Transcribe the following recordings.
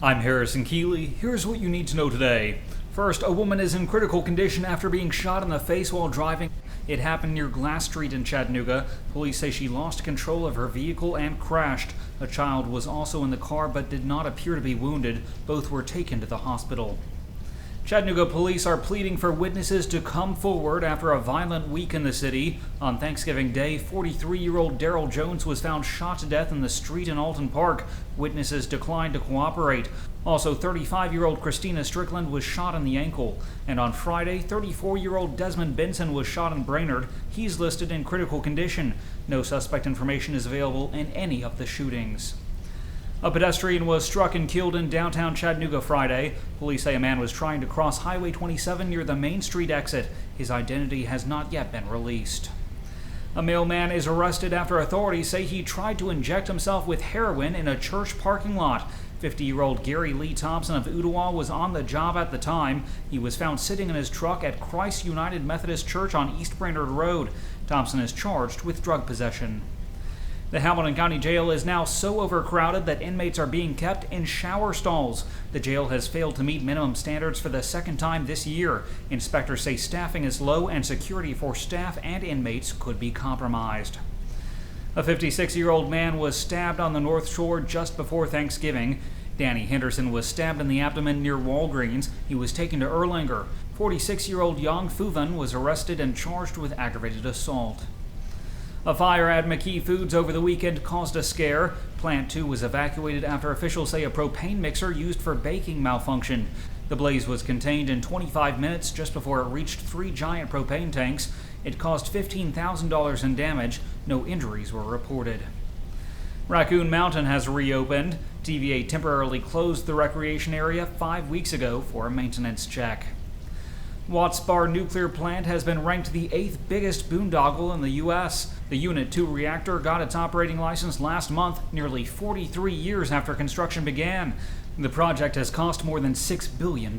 I'm Harrison Keeley. Here's what you need to know today. First, a woman is in critical condition after being shot in the face while driving. It happened near Glass Street in Chattanooga. Police say she lost control of her vehicle and crashed. A child was also in the car but did not appear to be wounded. Both were taken to the hospital. Chattanooga police are pleading for witnesses to come forward after a violent week in the city. On Thanksgiving Day, 43-year-old Darrel Jones was found shot to death in the street in Alton Park. Witnesses declined to cooperate. Also, 35-year-old Christina Strickland was shot in the ankle. And on Friday, 34-year-old Desmond Benson was shot in Brainerd. He's listed in critical condition. No suspect information is available in any of the shootings. A pedestrian was struck and killed in downtown Chattanooga Friday. Police say a man was trying to cross Highway 27 near the Main Street exit. His identity has not yet been released. A mailman is arrested after authorities say he tried to inject himself with heroin in a church parking lot. 50-year-old Gary Lee Thompson of Ottawa was on the job at the time. He was found sitting in his truck at Christ United Methodist Church on East Brainerd Road. Thompson is charged with drug possession. The Hamilton County Jail is now so overcrowded that inmates are being kept in shower stalls. The jail has failed to meet minimum standards for the second time this year. Inspectors say staffing is low and security for staff and inmates could be compromised. A 56-year-old man was stabbed on the North Shore just before Thanksgiving. Danny Henderson was stabbed in the abdomen near Walgreens. He was taken to Erlanger. 46-year-old Yang Fuvan was arrested and charged with aggravated assault. A fire at McKee Foods over the weekend caused a scare. Plant 2 was evacuated after officials say a propane mixer used for baking malfunctioned. The blaze was contained in 25 minutes just before it reached 3 giant propane tanks. It caused $15,000 in damage. No injuries were reported. Raccoon Mountain has reopened. TVA temporarily closed the recreation area 5 weeks ago for a maintenance check. Watts Bar nuclear plant has been ranked the 8th biggest boondoggle in the U.S. The Unit 2 reactor got its operating license last month, nearly 43 years after construction began. The project has cost more than $6 billion.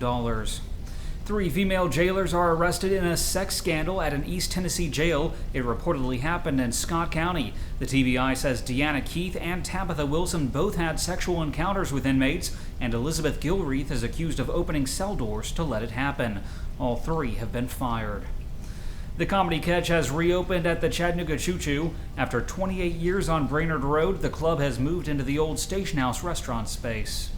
3 female jailers are arrested in a sex scandal at an East Tennessee jail. It reportedly happened in Scott County. The TBI says Deanna Keith and Tabitha Wilson both had sexual encounters with inmates, and Elizabeth Gilreath is accused of opening cell doors to let it happen. All 3 have been fired. The Comedy Catch has reopened at the Chattanooga Choo Choo. After 28 years on Brainerd Road, the club has moved into the old Station House restaurant space.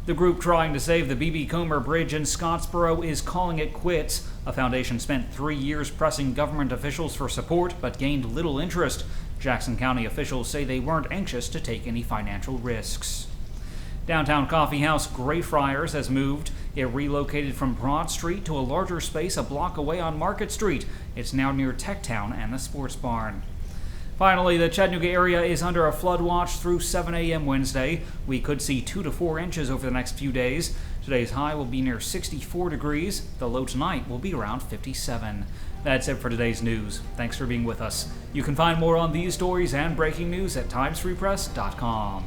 The group trying to save the B.B. Comer Bridge in Scottsboro is calling it quits. A foundation spent 3 years pressing government officials for support, but gained little interest. Jackson County officials say they weren't anxious to take any financial risks. Downtown coffeehouse Greyfriars has moved. It relocated from Broad Street to a larger space a block away on Market Street. It's now near Techtown and the Sports Barn. Finally, the Chattanooga area is under a flood watch through 7 a.m. Wednesday. We could see 2 to 4 inches over the next few days. Today's high will be near 64 degrees. The low tonight will be around 57. That's it for today's news. Thanks for being with us. You can find more on these stories and breaking news at timesfreepress.com.